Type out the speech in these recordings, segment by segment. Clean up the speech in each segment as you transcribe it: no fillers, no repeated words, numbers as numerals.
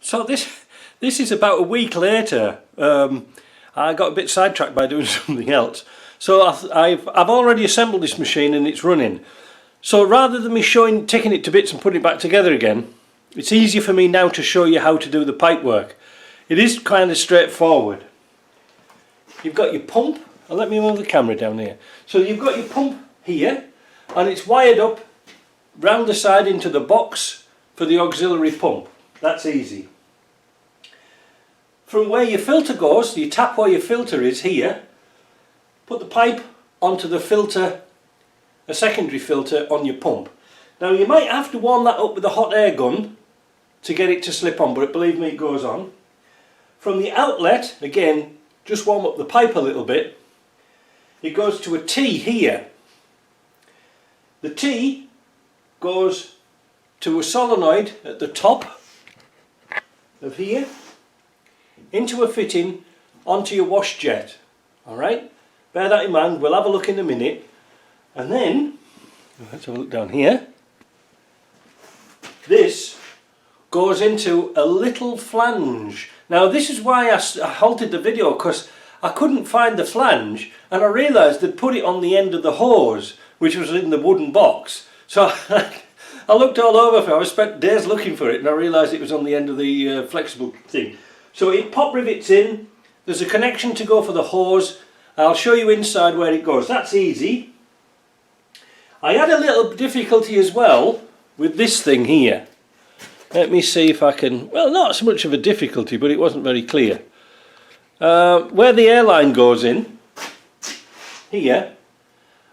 So this is about a week later. I got a bit sidetracked by doing something else. So I've already assembled this machine and it's running. So rather than me taking it to bits and putting it back together again, it's easier for me now to show you how to do the pipe work. It is kind of straightforward. You've got your pump, and let me move the camera down here. So you've got your pump here, and it's wired up round the side into the box for the auxiliary pump. That's easy. From where your filter goes, you tap where your filter is here, put the pipe onto the filter, a secondary filter on your pump. Now you might have to warm that up with a hot air gun to get it to slip on, but believe me, it goes on. From the outlet, again, just warm up the pipe a little bit. It goes to a T here. The T goes to a solenoid at the top of here, into a fitting onto your wash jet. Alright, bear that in mind, we'll have a look in a minute. And then, let's have a look down here. This goes into a little flange. Now this is why I halted the video, because I couldn't find the flange and I realised they'd put it on the end of the hose, which was in the wooden box. So I looked all over for it. I spent days looking for it and I realised it was on the end of the flexible thing. So it pop rivets in, there's a connection to go for the hose. I'll show you inside where it goes. That's easy. I had a little difficulty as well with this thing here. Let me see if I can, well, not so much of a difficulty, but it wasn't very clear. Where the airline goes in, here,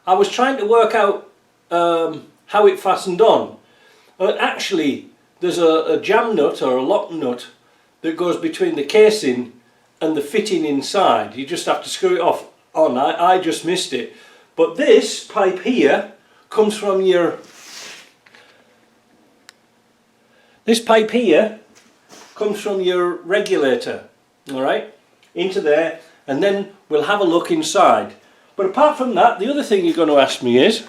I was trying to work out how it fastened on. Actually, there's a jam nut or a lock nut that goes between the casing and the fitting inside. You just have to screw it off on. I just missed it. But this pipe here comes from your... This pipe here comes from your regulator, alright, into there, and then we'll have a look inside. But apart from that, the other thing you're going to ask me is,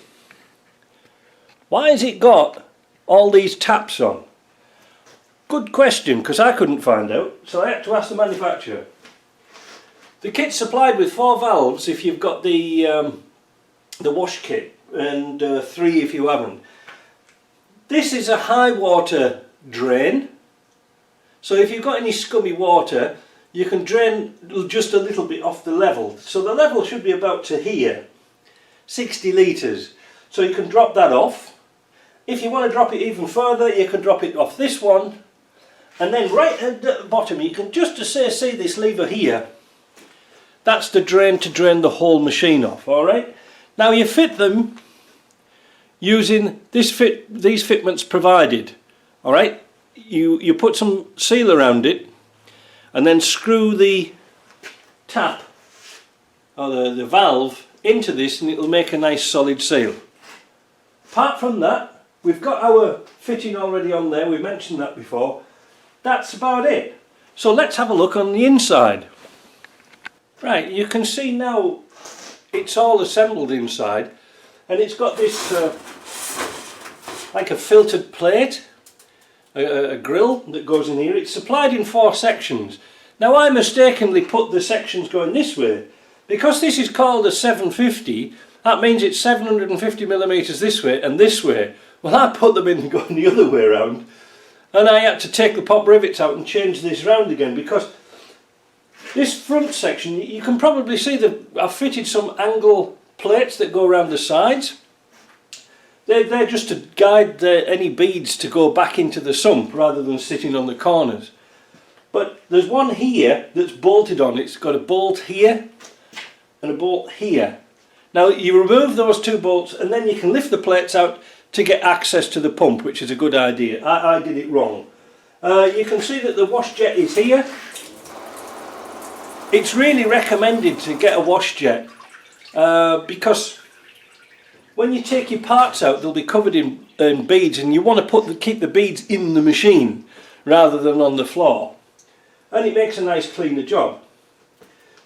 why has it got all these taps on? Good question, because I couldn't find out, so I had to ask the manufacturer. The kit's supplied with 4 valves if you've got the wash kit, and 3 if you haven't. This is a high water drain, so if you've got any scummy water you can drain just a little bit off the level. So the level should be about to here, 60 litres, so you can drop that off. If you want to drop it even further, you can drop it off this one, and then right at the bottom you can just see this lever here. That's the drain to drain the whole machine off. Alright, now you fit them using these fitments provided. Alright, you put some seal around it and then screw the tap or the valve into this and it'll make a nice solid seal. Apart from that, we've got our fitting already on there, we mentioned that before. That's about it. So let's have a look on the inside. Right, you can see now it's all assembled inside, and it's got this like a filtered plate, a grill that goes in here. It's supplied in 4 sections. Now I mistakenly put the sections going this way. Because this is called a 750, that means it's 750 millimeters this way and this way. Well, I put them in going the other way around, and I had to take the pop rivets out and change this round again, because this front section, you can probably see that I've fitted some angle plates that go around the sides. They're just to guide any beads to go back into the sump rather than sitting on the corners. But there's one here that's bolted on. It's got a bolt here and a bolt here. Now you remove those 2 bolts and then you can lift the plates out to get access to the pump, which is a good idea. I did it wrong. You can see that the wash jet is here. It's really recommended to get a wash jet because when you take your parts out, they'll be covered in beads, and you want to keep the beads in the machine rather than on the floor, and it makes a nice cleaner job.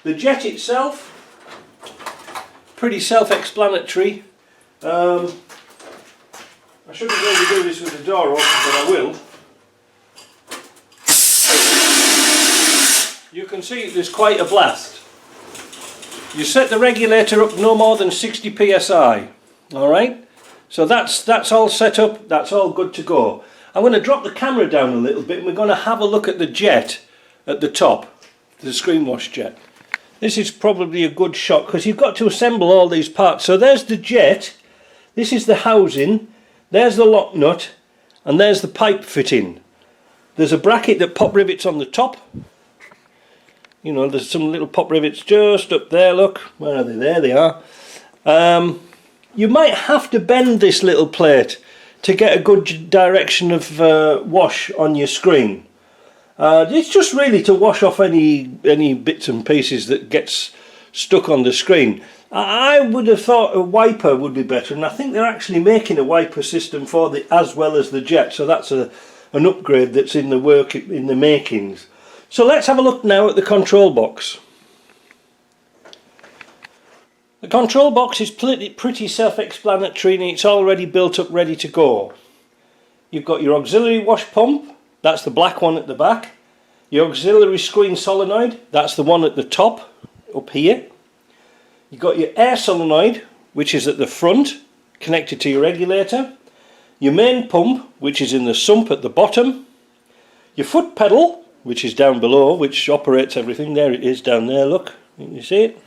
The jet itself, pretty self-explanatory. I shouldn't really do this with the door open, but I will. can see there's quite a blast. You set the regulator up no more than 60 psi. Alright, so that's all set up, that's all good to go. I'm going to drop the camera down a little bit and we're going to have a look at the jet at the top, the screen wash jet. This is probably a good shot because you've got to assemble all these parts. So there's the jet, this is the housing, there's the lock nut, and there's the pipe fitting. There's a bracket that pop rivets on the top. You know, there's some little pop rivets just up there, look. Where are they? There they are. You might have to bend this little plate to get a good direction of wash on your screen. It's just really to wash off any bits and pieces that gets stuck on the screen. I would have thought a wiper would be better, and I think they're actually making a wiper system for the as well as the jet, so that's an upgrade that's in the makings. So let's have a look now at the control box. The control box is pretty self-explanatory and it's already built up ready to go. You've got your auxiliary wash pump, that's the black one at the back. Your auxiliary screen solenoid, that's the one at the top, up here. You've got your air solenoid, which is at the front, connected to your regulator. Your main pump, which is in the sump at the bottom. Your foot pedal, which is down below, which operates everything. There it is down there, look, you see it?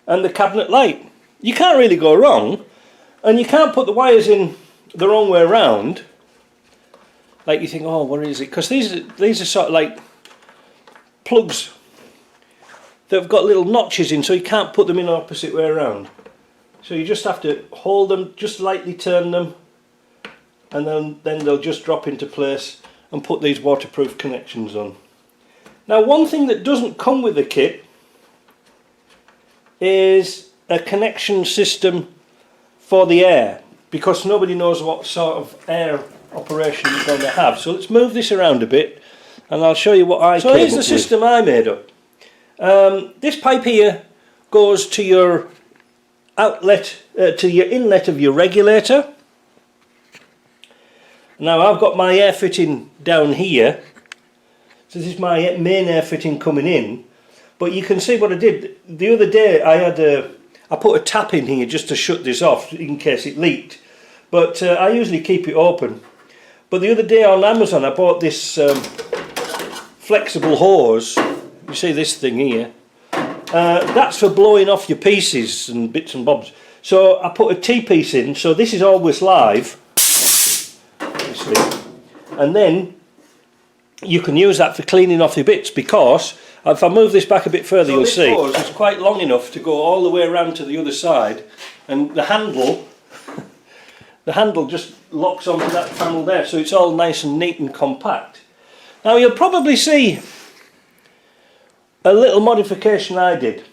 And the cabinet light. You can't really go wrong, and you can't put the wires in the wrong way around. Like you think, oh, where is it? Because these are sort of like plugs. They've got little notches in, so you can't put them in the opposite way around. So you just have to hold them, just lightly turn them, and then they'll just drop into place and put these waterproof connections on. Now, one thing that doesn't come with the kit is a connection system for the air, because nobody knows what sort of air operation you're going to have. So let's move this around a bit and I'll show you what I came up with. So here's the system I made up. This pipe here goes to your outlet, to your inlet of your regulator. Now I've got my air fitting down here, so this is my main air fitting coming in. But you can see what I did the other day. I put a tap in here just to shut this off in case it leaked. But I usually keep it open. But the other day on Amazon I bought this flexible hose. You see this thing here? That's for blowing off your pieces and bits and bobs. So I put a T-piece in, so this is always live. Obviously. And then you can use that for cleaning off your bits, because if I move this back a bit further, you'll see it's quite long enough to go all the way around to the other side, and the handle just locks onto that panel there, so it's all nice and neat and compact. Now you'll probably see a little modification I did.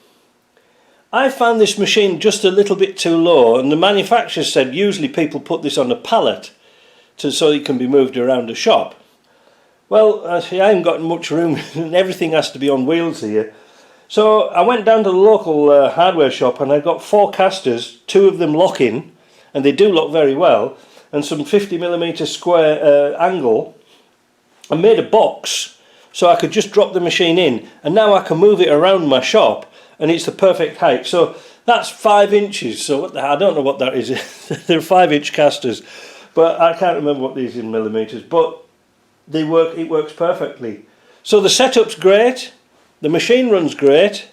I found this machine just a little bit too low, and the manufacturer said usually people put this on a pallet so it can be moved around a shop. Well, I haven't got much room and everything has to be on wheels here. So I went down to the local hardware shop and I got 4 casters, 2 of them lock in, and they do lock very well, and some 50mm square angle. I made a box so I could just drop the machine in, and now I can move it around my shop and it's the perfect height. So that's 5 inches, so I don't know what that is. They're 5-inch casters, but I can't remember what these in millimetres, but they work. It works perfectly. So the setup's great, the machine runs great,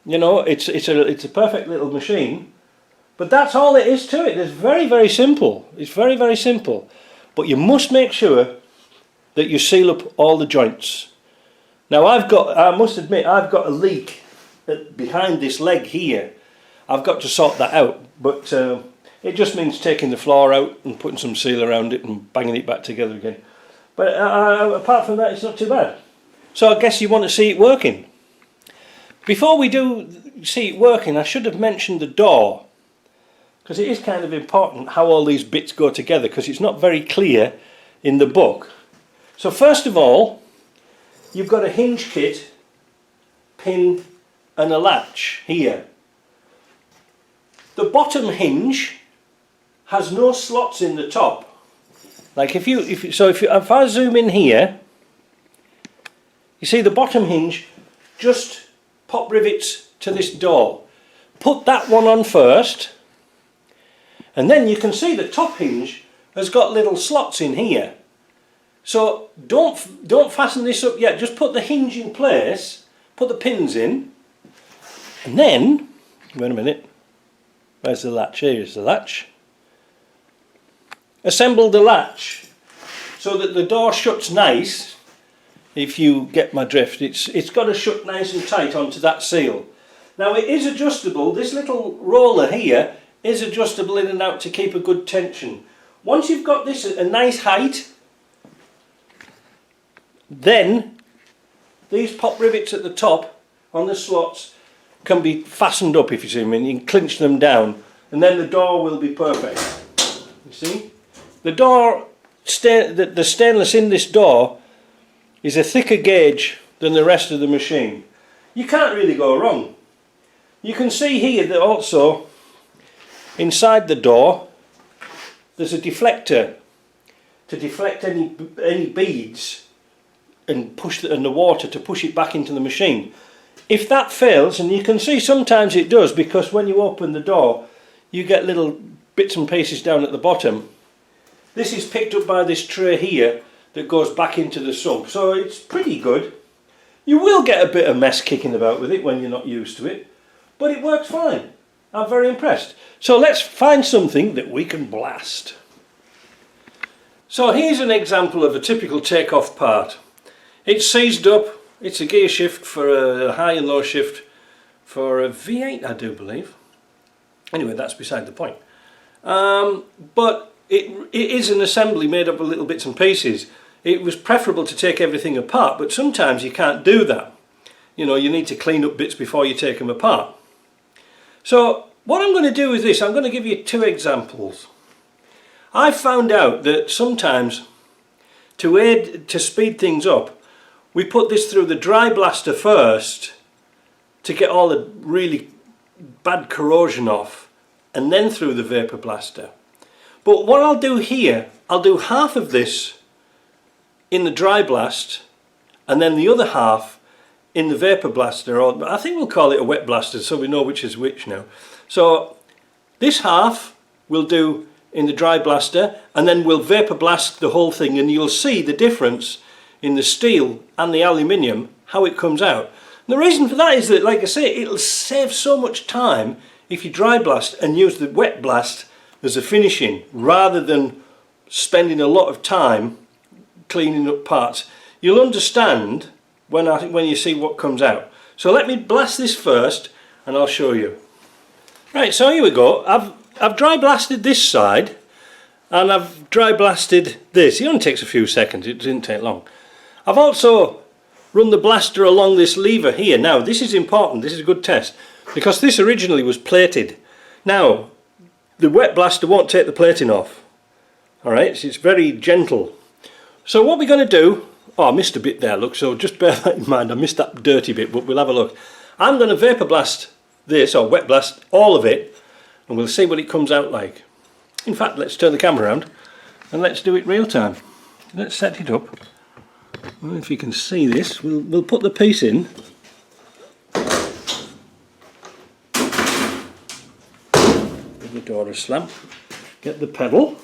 you know, it's a perfect little machine. But that's all it is to it. It's very, very simple. It's very, very simple. But you must make sure that you seal up all the joints. Now I must admit, I've got a leak behind this leg here. I've got to sort that out, but it just means taking the floor out and putting some seal around it and banging it back together again. But apart from that, it's not too bad. So I guess you want to see it working. Before we do see it working, I should have mentioned the door, because it is kind of important how all these bits go together, because it's not very clear in the book. So first of all, you've got a hinge kit, pin and a latch here. The bottom hinge has no slots in the top. Like if I zoom in here, you see the bottom hinge just pop rivets to this door. Put that one on first, and then you can see the top hinge has got little slots in here. So don't fasten this up yet, just put the hinge in place, put the pins in, and then, wait a minute, where's the latch? Here's the latch. Assemble the latch so that the door shuts nice. If you get my drift, it's got to shut nice and tight onto that seal. Now it is adjustable. This little roller here is adjustable in and out to keep a good tension. Once you've got this at a nice height, then these pop rivets at the top on the slots can be fastened up, if you see what I mean. You can clinch them down and then the door will be perfect. You see? The door, the stainless in this door is a thicker gauge than the rest of the machine. You can't really go wrong. You can see here that also inside the door there's a deflector to deflect any beads and the water to push it back into the machine. If that fails, and you can see sometimes it does, because when you open the door you get little bits and pieces down at the bottom. This is picked up by this tray here that goes back into the sump, so it's pretty good. You will get a bit of mess kicking about with it when you're not used to it, but it works fine. I'm very impressed. So let's find something that we can blast. So here's an example of a typical takeoff part. It's seized up. It's a gear shift for a high and low shift for a V8, I do believe. Anyway, that's beside the point. But it is an assembly made up of little bits and pieces. It was preferable to take everything apart, but sometimes you can't do that. You know, you need to clean up bits before you take them apart. So what I'm going to do is this. I'm going to give you two examples. I found out that sometimes to speed things up, we put this through the dry blaster first to get all the really bad corrosion off, and then through the vapor blaster. But what I'll do here, I'll do half of this in the dry blast and then the other half in the vapor blaster, or I think we'll call it a wet blaster so we know which is which now. So this half we'll do in the dry blaster, and then we'll vapor blast the whole thing, and you'll see the difference in the steel and the aluminium, how it comes out. And the reason for that is that, like I say, it'll save so much time if you dry blast and use the wet blast as a finishing, rather than spending a lot of time cleaning up parts. You'll understand when you see what comes out. So let me blast this first and I'll show you. Right, so here we go. I've dry blasted this side and I've dry blasted this. It only takes a few seconds, it didn't take long. I've also run the blaster along this lever here. Now this is important, this is a good test, because this originally was plated. Now the wet blaster won't take the plating off. Alright, so it's very gentle. So what we're going to do, oh I missed a bit there, look, so just bear that in mind, I missed that dirty bit, but we'll have a look. I'm going to vapor blast this, or wet blast all of it, and we'll see what it comes out like. In fact, let's turn the camera around and let's do it real time. Let's set it up. I don't know if you can see this. We'll put the piece in. Give the door a slam. Get the pedal.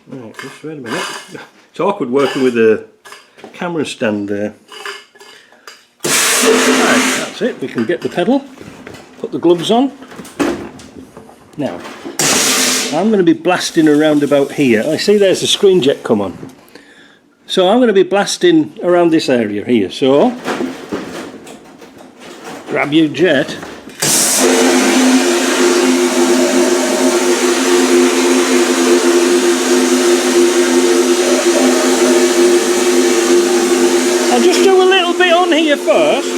Right, just wait a minute. It's awkward working with a camera stand there. Right, that's it. We can get the pedal. Put the gloves on. Now, I'm going to be blasting around about here. I see there's a screen jet come on. So I'm going to be blasting around this area here. So, grab your jet. I'll just do a little bit on here first.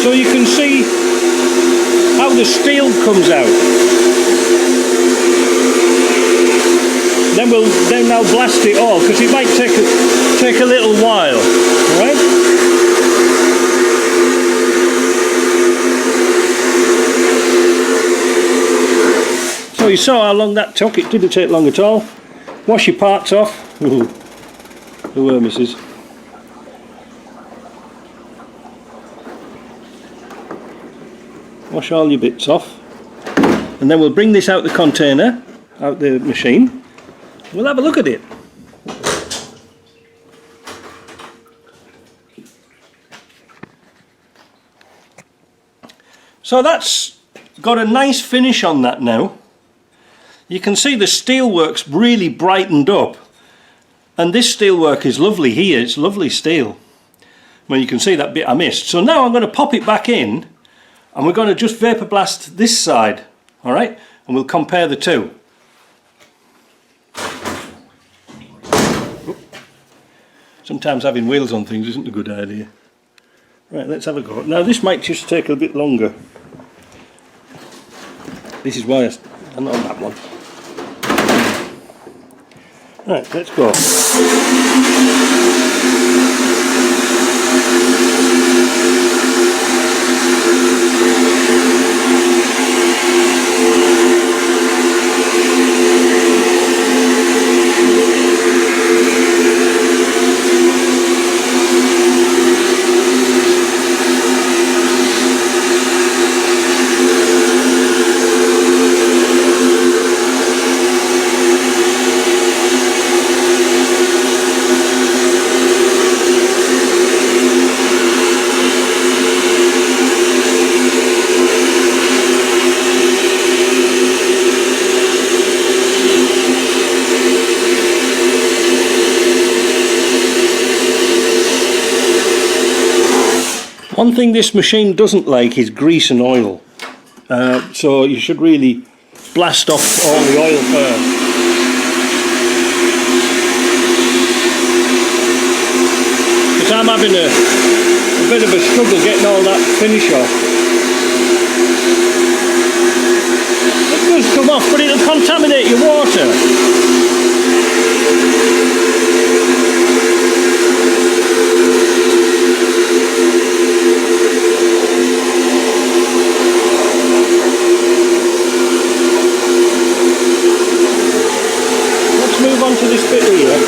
So you can see how the steel comes out. Then I'll blast it all, because it might take a little while. Alright? So you saw how long that took. It didn't take long at all. Wash your parts off. Ooh, the worm misses. Wash all your bits off, and then we'll bring this out the container, out the machine. We'll have a look at it. So that's got a nice finish on that now. You can see the steelwork's really brightened up, and this steelwork is lovely here. It's lovely steel. Well, you can see that bit I missed. So now I'm going to pop it back in, and we're going to just vapor blast this side, all right, and we'll compare the two. Sometimes having wheels on things isn't a good idea. Right, let's have a go. Now this might just take a bit longer. This is why I'm on that one. Right, let's go. One thing this machine doesn't like is grease and oil, so you should really blast off all the oil first. Because I'm having a bit of a struggle getting all that finish off. It does come off, but it'll contaminate your water. Move on to this bit here.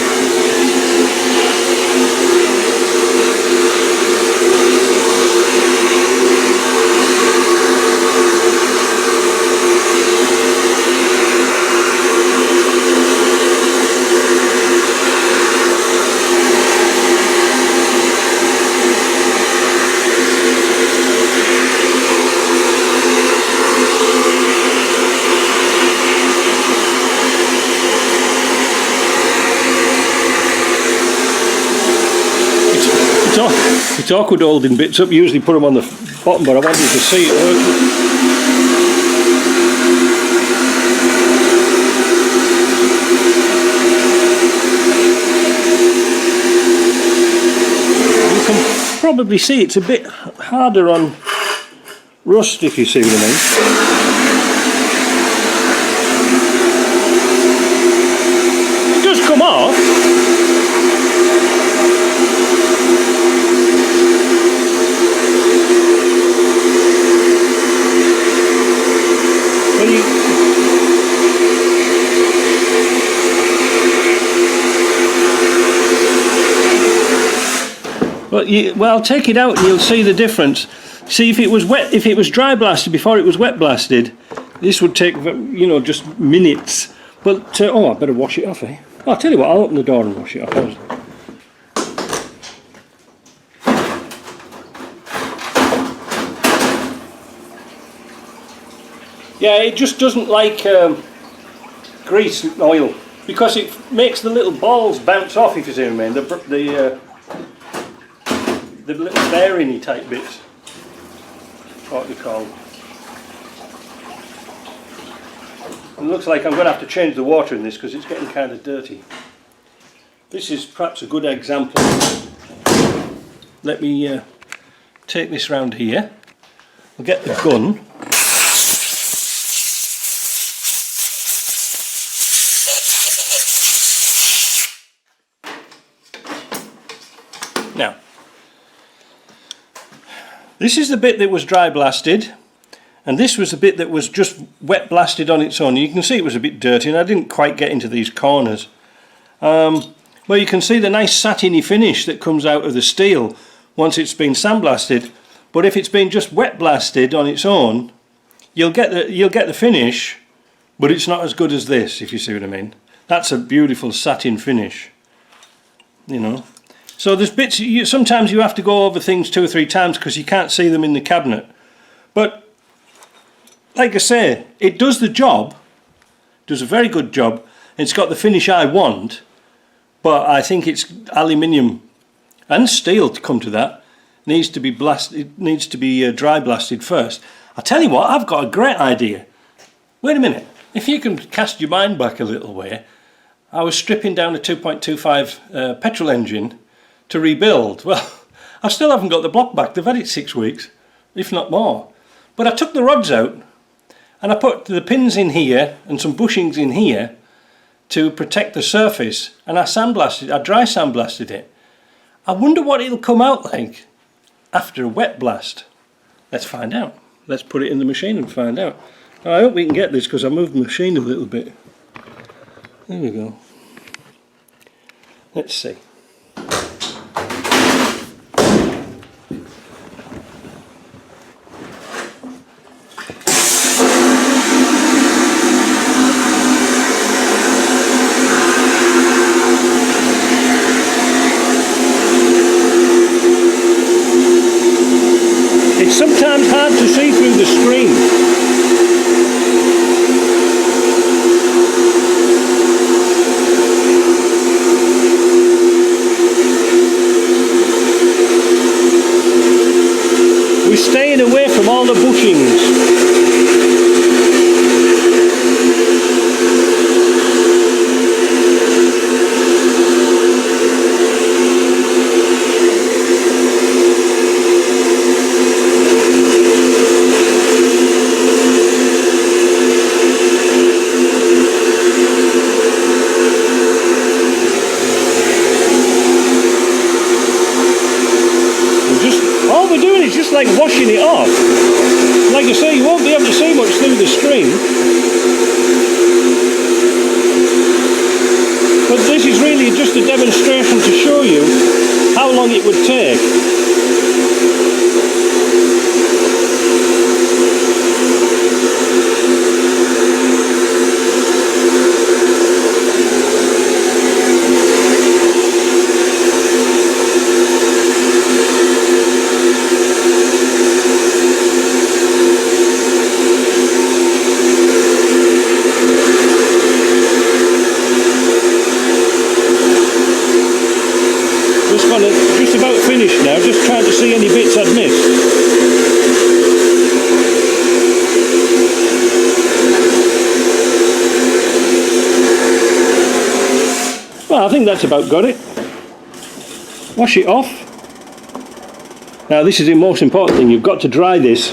It's awkward holding bits up. Usually put them on the bottom, but I wanted to see it working. You can probably see it's a bit harder on rust, if you see what I mean. It does come off. Well, take it out and you'll see the difference. See, if it was wet, if it was dry blasted before it was wet blasted, this would take, you know, just minutes. But oh, I better wash it off, eh? Oh, I'll tell you what, I'll open the door and wash it off. Yeah, it just doesn't like grease and oil because it makes the little balls bounce off, if you see what I mean. The little bearing-y type bits, what they call. It looks like I'm going to have to change the water in this because it's getting kind of dirty. This is perhaps a good example. Let me take this round here. We'll get the gun. Now, this is the bit that was dry blasted, and this was a bit that was just wet blasted on its own. You can see it was a bit dirty, and I didn't quite get into these corners. Well, you can see the nice satiny finish that comes out of the steel once it's been sandblasted. But if it's been just wet blasted on its own, you'll get the finish, but it's not as good as this, if you see what I mean. That's a beautiful satin finish, you know. So there's bits, sometimes you have to go over things 2 or 3 times because you can't see them in the cabinet. But like I say, it does the job, does a very good job. It's got the finish I want, but I think it's aluminium and steel, to come to that, needs to be blasted. It needs to be dry blasted first. I tell you what, I've got a great idea. Wait a minute, if you can cast your mind back a little way, I was stripping down a 2.25 petrol engine to rebuild. Well, I still haven't got the block back. They've had it 6 weeks, if not more. But I took the rods out and I put the pins in here and some bushings in here to protect the surface, and I dry sandblasted it. I wonder what it'll come out like after a wet blast. Let's find out. Let's put it in the machine and find out. I hope we can get this because I moved the machine a little bit. There we go. Let's see. It's sometimes hard to see through the screen. We're staying away from all the bushings. Like washing it off. Like I say, you won't be able to see much through the screen, but this is really just a demonstration to show you how long it would take. Just about finished now, just trying to see any bits I'd missed. Well, I think that's about got it. Wash it off. Now this is the most important thing, you've got to dry this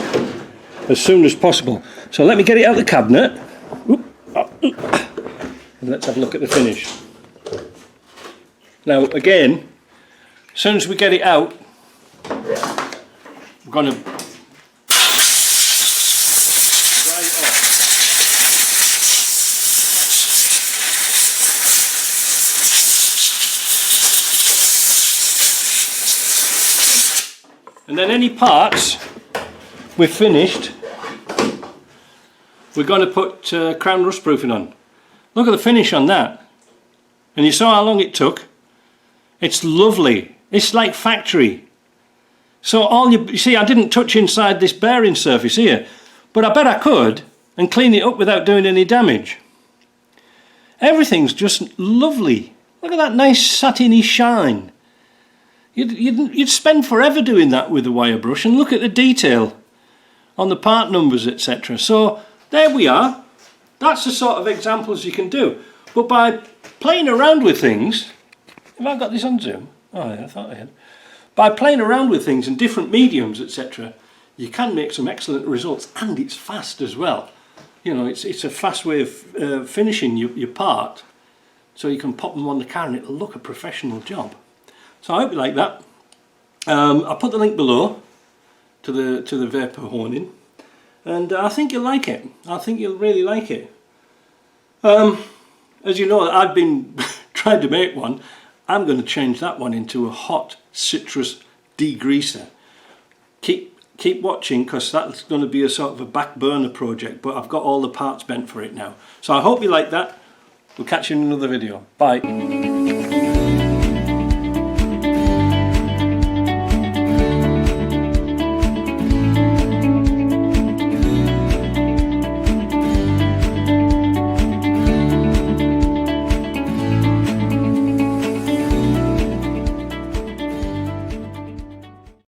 as soon as possible. So let me get it out of the cabinet. And let's have a look at the finish. Now again, as soon as we get it out, we're going to dry it off. And then any parts we've finished, we're going to put crown rust proofing on. Look at the finish on that. And you saw how long it took. It's lovely. It's like factory. So all you see, I didn't touch inside this bearing surface here, but I bet I could and clean it up without doing any damage. Everything's just lovely. Look at that nice satiny shine. You'd spend forever doing that with a wire brush, and look at the detail on the part numbers, etc. So there we are. That's the sort of examples you can do. But by playing around with things, have I got this on Zoom? Oh yeah, I thought I had. By playing around with things in different mediums, etc., you can make some excellent results, and it's fast as well. You know, it's a fast way of finishing your part, so you can pop them on the car and it'll look a professional job. So I hope you like that. I'll put the link below to the vapor honing. and I think you'll like it. I think you'll really like it. As you know, I've been trying to make one. I'm going to change that one into a hot citrus degreaser. Keep watching, because that's going to be a sort of a back burner project, but I've got all the parts bent for it now. So I hope you like that. We'll catch you in another video. Bye.